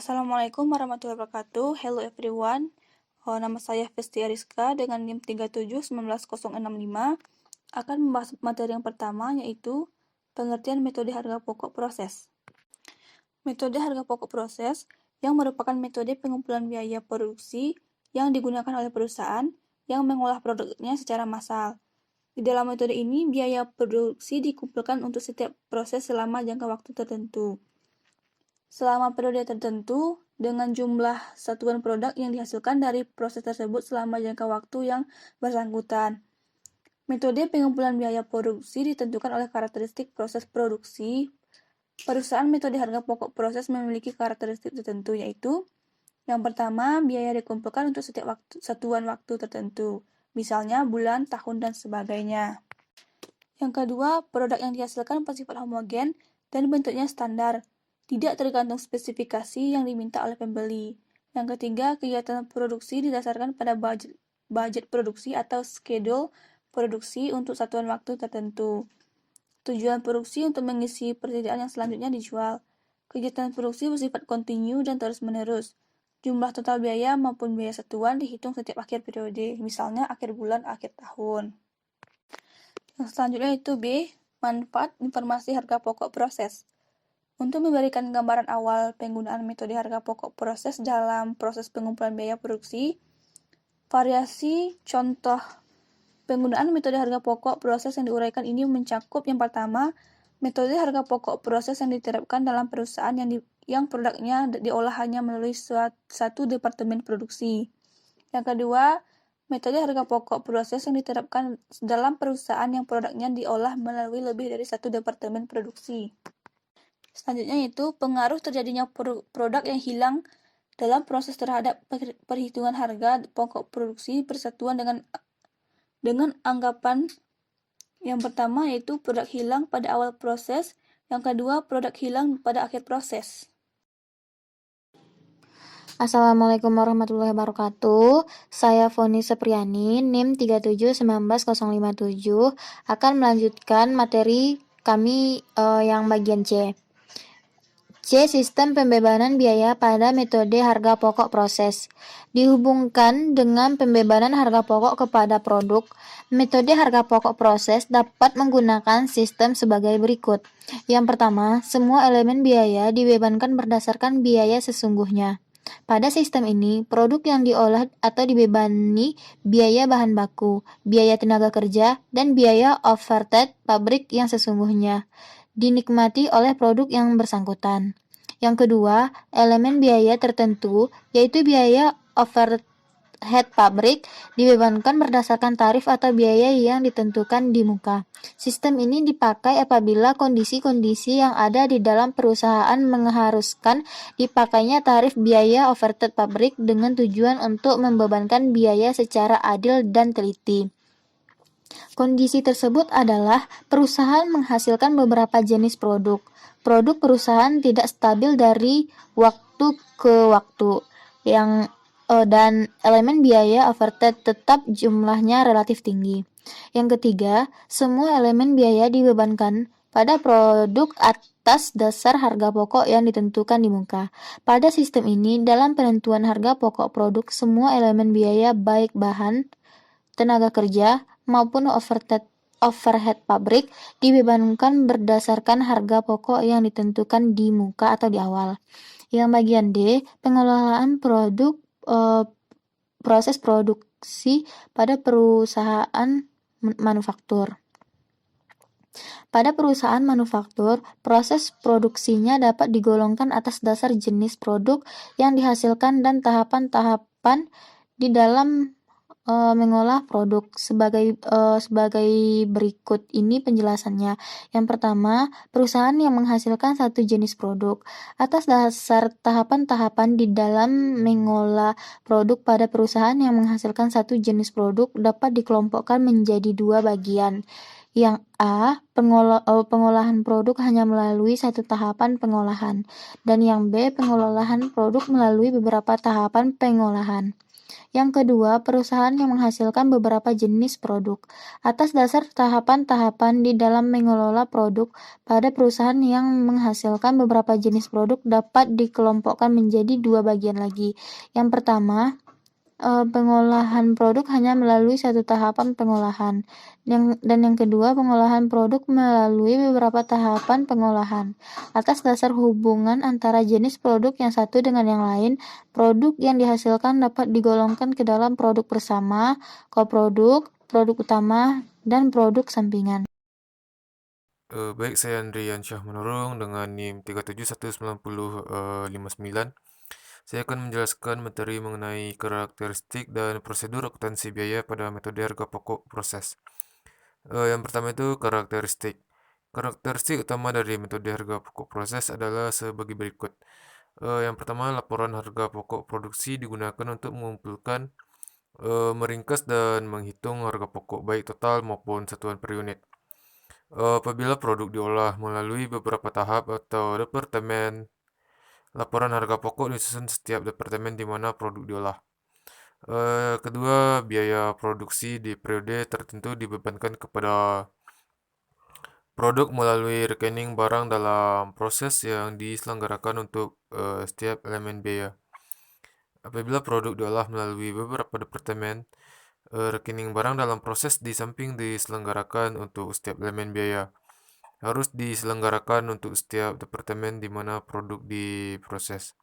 Assalamualaikum warahmatullahi wabarakatuh. Hello everyone. Nama saya Festi Ariska dengan NIM 37191065 akan membahas materi yang pertama, yaitu pengertian metode harga pokok proses. Metode harga pokok proses yang merupakan metode pengumpulan biaya produksi yang digunakan oleh perusahaan yang mengolah produknya secara massal. Di dalam metode ini, biaya produksi dikumpulkan untuk setiap proses selama jangka waktu tertentu. Selama periode tertentu, dengan jumlah satuan produk yang dihasilkan dari proses tersebut selama jangka waktu yang bersangkutan. Metode pengumpulan biaya produksi ditentukan oleh karakteristik proses produksi. Perusahaan metode harga pokok proses memiliki karakteristik tertentu, yaitu yang pertama, biaya dikumpulkan untuk setiap satuan waktu tertentu, misalnya bulan, tahun, dan sebagainya. Yang kedua, produk yang dihasilkan bersifat homogen dan bentuknya standar, tidak tergantung spesifikasi yang diminta oleh pembeli. Yang ketiga, kegiatan produksi didasarkan pada budget produksi atau schedule produksi untuk satuan waktu tertentu. Tujuan produksi untuk mengisi persediaan yang selanjutnya dijual. Kegiatan produksi bersifat kontinu dan terus-menerus. Jumlah total biaya maupun biaya satuan dihitung setiap akhir periode, misalnya akhir bulan, akhir tahun. Yang selanjutnya itu B, manfaat informasi harga pokok proses. Untuk memberikan gambaran awal penggunaan metode harga pokok proses dalam proses pengumpulan biaya produksi, variasi contoh penggunaan metode harga pokok proses yang diuraikan ini mencakup yang pertama, metode harga pokok proses yang diterapkan dalam perusahaan yang produknya diolah hanya melalui satu departemen produksi. Yang kedua, metode harga pokok proses yang diterapkan dalam perusahaan yang produknya diolah melalui lebih dari satu departemen produksi. Selanjutnya yaitu pengaruh terjadinya produk yang hilang dalam proses terhadap perhitungan harga pokok produksi persatuan dengan anggapan yang pertama yaitu produk hilang pada awal proses, yang kedua produk hilang pada akhir proses. Assalamualaikum warahmatullahi wabarakatuh. Saya Foni Sepriani, NIM 37191057 akan melanjutkan materi kami yang bagian C. C. Sistem pembebanan biaya pada metode harga pokok proses. Dihubungkan dengan pembebanan harga pokok kepada produk, metode harga pokok proses dapat menggunakan sistem sebagai berikut. Yang pertama, semua elemen biaya dibebankan berdasarkan biaya sesungguhnya. Pada sistem ini, produk yang diolah atau dibebani biaya bahan baku, biaya tenaga kerja, dan biaya overhead pabrik yang sesungguhnya dinikmati oleh produk yang bersangkutan. Yang kedua, elemen biaya tertentu, yaitu biaya overhead pabrik, dibebankan berdasarkan tarif atau biaya yang ditentukan di muka. Sistem ini dipakai apabila kondisi-kondisi yang ada di dalam perusahaan mengharuskan dipakainya tarif biaya overhead pabrik dengan tujuan untuk membebankan biaya secara adil dan teliti. Kondisi tersebut adalah perusahaan menghasilkan beberapa jenis produk. Produk perusahaan tidak stabil dari waktu ke waktu, dan elemen biaya overhead tetap jumlahnya relatif tinggi. Yang ketiga, semua elemen biaya dibebankan pada produk atas dasar harga pokok yang ditentukan di muka. Pada sistem ini, dalam penentuan harga pokok produk, semua elemen biaya baik bahan, tenaga kerja, maupun overhead pabrik dibebankan berdasarkan harga pokok yang ditentukan di muka atau di awal. Yang bagian D, pengelolaan produk proses produksi pada perusahaan manufaktur. Pada perusahaan manufaktur, proses produksinya dapat digolongkan atas dasar jenis produk yang dihasilkan dan tahapan-tahapan di dalam mengolah produk sebagai berikut ini penjelasannya. Yang pertama, perusahaan yang menghasilkan satu jenis produk. Atas dasar tahapan-tahapan di dalam mengolah produk pada perusahaan yang menghasilkan satu jenis produk dapat dikelompokkan menjadi dua bagian. Yang A, pengolahan produk hanya melalui satu tahapan pengolahan, dan yang B, pengolahan produk melalui beberapa tahapan pengolahan. Yang kedua, perusahaan yang menghasilkan beberapa jenis produk. Atas dasar tahapan-tahapan di dalam mengelola produk, pada perusahaan yang menghasilkan beberapa jenis produk dapat dikelompokkan menjadi dua bagian lagi. Yang pertama, pengolahan produk hanya melalui satu tahapan pengolahan. Dan yang kedua, pengolahan produk melalui beberapa tahapan pengolahan. Atas dasar hubungan antara jenis produk yang satu dengan yang lain, produk yang dihasilkan dapat digolongkan ke dalam produk bersama, koproduk, produk utama, dan produk sampingan. Baik, saya Andrian Syah Menurung dengan NIM 3719059. Saya akan menjelaskan materi mengenai karakteristik dan prosedur akuntansi biaya pada metode harga pokok proses. Yang pertama itu karakteristik. Karakteristik utama dari metode harga pokok proses adalah sebagai berikut. Yang pertama, laporan harga pokok produksi digunakan untuk mengumpulkan, meringkas dan menghitung harga pokok baik total maupun satuan per unit. Apabila produk diolah melalui beberapa tahap atau departemen, laporan harga pokok disusun setiap departemen di mana produk diolah. Kedua, biaya produksi di periode tertentu dibebankan kepada produk melalui rekening barang dalam proses yang diselenggarakan untuk setiap elemen biaya. Apabila produk diolah melalui beberapa departemen, rekening barang dalam proses di samping diselenggarakan untuk setiap elemen biaya, harus diselenggarakan untuk setiap departemen di mana produk diproses.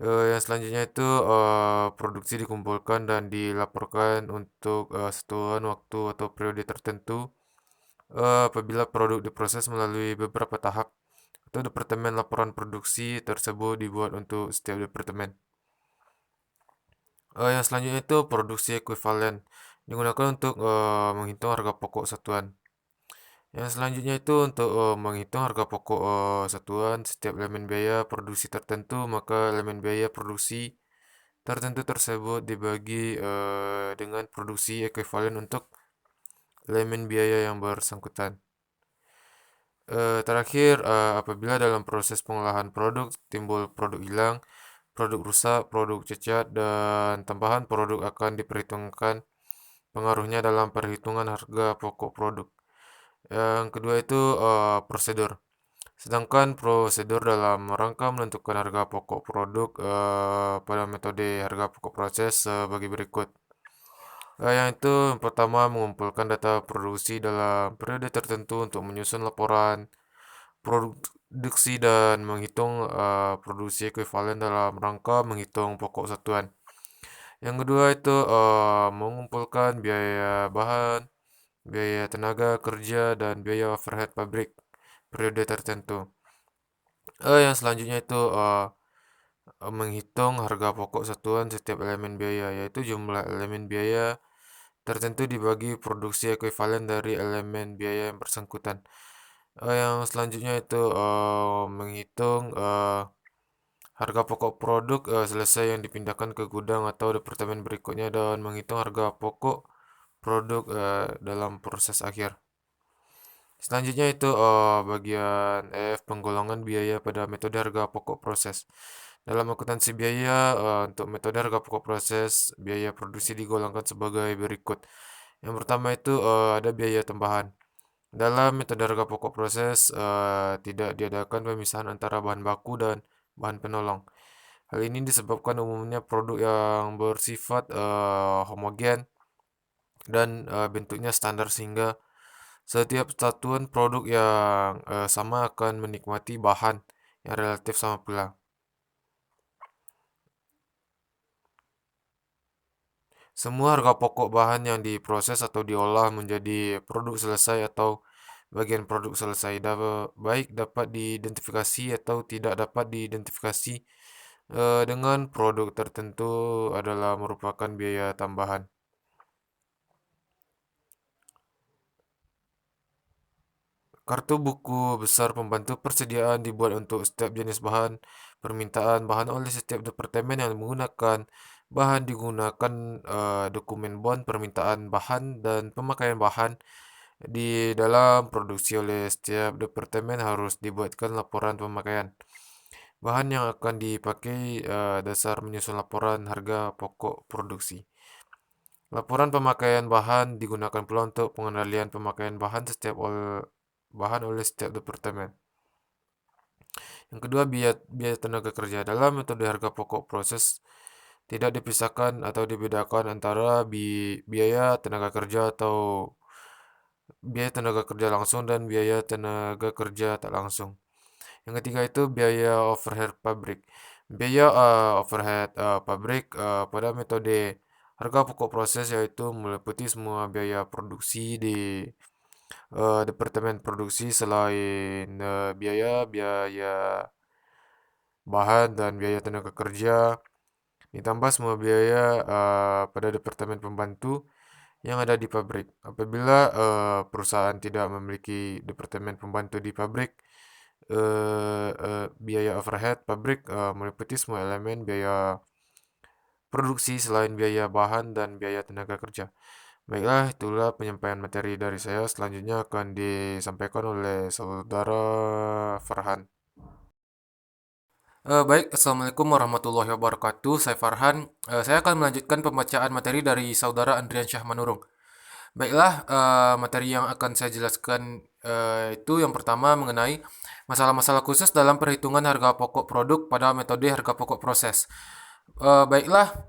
Yang selanjutnya itu produksi dikumpulkan dan dilaporkan untuk satuan waktu atau periode tertentu. Apabila produk diproses melalui beberapa tahap atau departemen, laporan produksi tersebut dibuat untuk setiap departemen. Yang selanjutnya itu produksi ekuivalen digunakan untuk menghitung harga pokok satuan. Yang selanjutnya itu untuk menghitung harga pokok satuan setiap elemen biaya produksi tertentu, maka elemen biaya produksi tertentu tersebut dibagi dengan produksi ekuivalen untuk elemen biaya yang bersangkutan. Terakhir, apabila dalam proses pengolahan produk timbul produk hilang, produk rusak, produk cacat, dan tambahan produk akan diperhitungkan pengaruhnya dalam perhitungan harga pokok produk. Yang kedua itu prosedur. Sedangkan prosedur dalam rangka menentukan harga pokok produk pada metode harga pokok proses sebagai berikut. Yang itu yang pertama, mengumpulkan data produksi dalam periode tertentu untuk menyusun laporan produksi dan menghitung produksi ekuivalen dalam rangka menghitung pokok satuan. Yang kedua itu mengumpulkan biaya bahan, biaya tenaga kerja, dan biaya overhead pabrik periode tertentu. Yang selanjutnya itu menghitung harga pokok satuan setiap elemen biaya, yaitu jumlah elemen biaya tertentu dibagi produksi ekuivalen dari elemen biaya yang bersangkutan. Yang selanjutnya itu menghitung harga pokok produk selesai yang dipindahkan ke gudang atau departemen berikutnya, dan menghitung harga pokok produk dalam proses akhir. Selanjutnya itu bagian F, penggolongan biaya pada metode harga pokok proses. Dalam akuntansi biaya, untuk metode harga pokok proses, biaya produksi digolongkan sebagai berikut. Yang pertama itu ada biaya tambahan. Dalam metode harga pokok proses tidak diadakan pemisahan antara bahan baku dan bahan penolong. Hal ini disebabkan umumnya produk yang bersifat homogen dan bentuknya standar, sehingga setiap satuan produk yang sama akan menikmati bahan yang relatif sama pula. Semua harga pokok bahan yang diproses atau diolah menjadi produk selesai atau bagian produk selesai, baik dapat diidentifikasi atau tidak dapat diidentifikasi dengan produk tertentu, adalah merupakan biaya tambahan. Kartu buku besar pembantu persediaan dibuat untuk setiap jenis bahan. Permintaan bahan oleh setiap departemen yang menggunakan bahan digunakan dokumen bon permintaan bahan dan pemakaian bahan di dalam produksi oleh setiap departemen harus dibuatkan laporan pemakaian. bahan yang akan dipakai, dasar menyusun laporan harga pokok produksi. Laporan pemakaian bahan digunakan pula untuk pengendalian pemakaian bahan bahan oleh setiap departemen. Yang kedua, biaya tenaga kerja. Dalam metode harga pokok proses tidak dipisahkan atau dibedakan antara biaya tenaga kerja atau biaya tenaga kerja langsung dan biaya tenaga kerja tak langsung. Yang ketiga itu biaya overhead pabrik. Biaya overhead pabrik pada metode harga pokok proses yaitu meliputi semua biaya produksi di departemen produksi selain biaya bahan dan biaya tenaga kerja, ditambah semua biaya pada departemen pembantu yang ada di pabrik. Apabila perusahaan tidak memiliki departemen pembantu di pabrik, biaya overhead pabrik meliputi semua elemen biaya produksi selain biaya bahan dan biaya tenaga kerja. Baiklah, itulah penyampaian materi dari saya. Selanjutnya akan disampaikan oleh saudara Farhan. Baik, Assalamualaikum warahmatullahi wabarakatuh. Saya Farhan. Saya akan melanjutkan pembacaan materi dari saudara Andrian Syah Manurung. Baiklah, materi yang akan saya jelaskan itu yang pertama mengenai masalah-masalah khusus dalam perhitungan harga pokok produk pada metode harga pokok proses. Baiklah,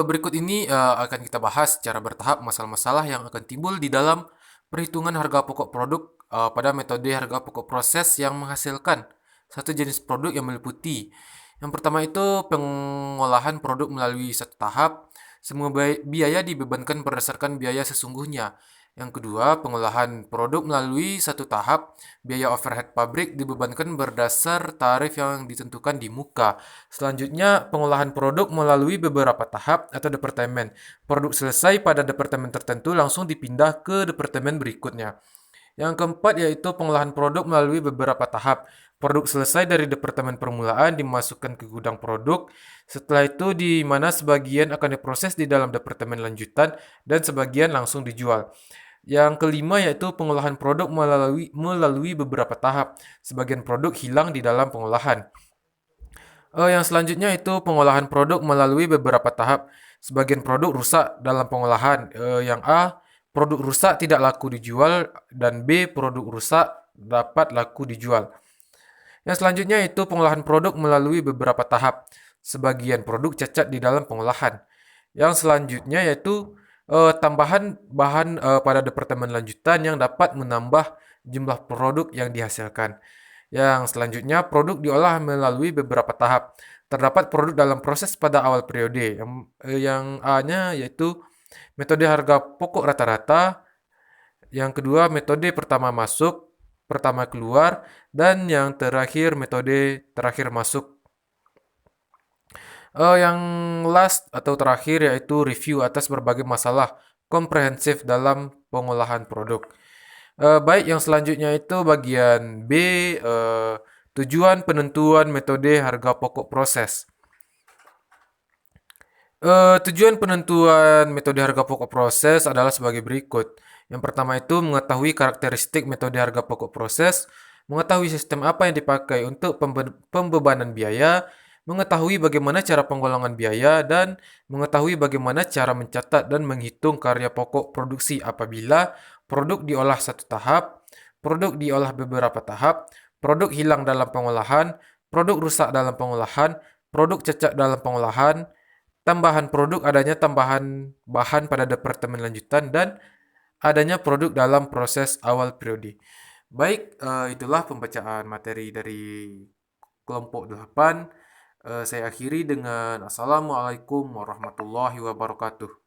berikut ini akan kita bahas secara bertahap masalah-masalah yang akan timbul di dalam perhitungan harga pokok produk pada metode harga pokok proses yang menghasilkan satu jenis produk yang meliputi. Yang pertama itu pengolahan produk melalui satu tahap. Semua biaya dibebankan berdasarkan biaya sesungguhnya. Yang kedua, pengolahan produk melalui satu tahap. Biaya overhead pabrik dibebankan berdasar tarif yang ditentukan di muka. Selanjutnya, pengolahan produk melalui beberapa tahap atau departemen. Produk selesai pada departemen tertentu langsung dipindah ke departemen berikutnya. Yang keempat yaitu pengolahan produk melalui beberapa tahap. Produk selesai dari departemen permulaan dimasukkan ke gudang produk. Setelah itu di mana sebagian akan diproses di dalam departemen lanjutan dan sebagian langsung dijual. Yang kelima yaitu pengolahan produk melalui beberapa tahap. Sebagian produk hilang di dalam pengolahan. Yang selanjutnya itu pengolahan produk melalui beberapa tahap. Sebagian produk rusak dalam pengolahan. Yang A, produk rusak tidak laku dijual, dan B, produk rusak dapat laku dijual. Yang selanjutnya itu pengolahan produk melalui beberapa tahap. Sebagian produk cacat di dalam pengolahan. Yang selanjutnya yaitu tambahan bahan pada departemen lanjutan yang dapat menambah jumlah produk yang dihasilkan. Yang selanjutnya produk diolah melalui beberapa tahap. Terdapat produk dalam proses pada awal periode. Yang A-nya yaitu metode harga pokok rata-rata. Yang kedua metode pertama masuk, pertama keluar, dan yang terakhir metode terakhir masuk. Yang last atau terakhir yaitu review atas berbagai masalah komprehensif dalam pengolahan produk. Baik, yang selanjutnya itu bagian B, tujuan penentuan metode harga pokok proses. Tujuan penentuan metode harga pokok proses adalah sebagai berikut. Yang pertama itu mengetahui karakteristik metode harga pokok proses, mengetahui sistem apa yang dipakai untuk pembebanan biaya, mengetahui bagaimana cara penggolongan biaya, dan mengetahui bagaimana cara mencatat dan menghitung karya pokok produksi apabila produk diolah satu tahap, produk diolah beberapa tahap, produk hilang dalam pengolahan, produk rusak dalam pengolahan, produk cacat dalam pengolahan, tambahan produk, adanya tambahan bahan pada departemen lanjutan, dan adanya produk dalam proses awal periode. Baik, itulah pembacaan materi dari kelompok 8. Saya akhiri dengan Assalamualaikum warahmatullahi wabarakatuh.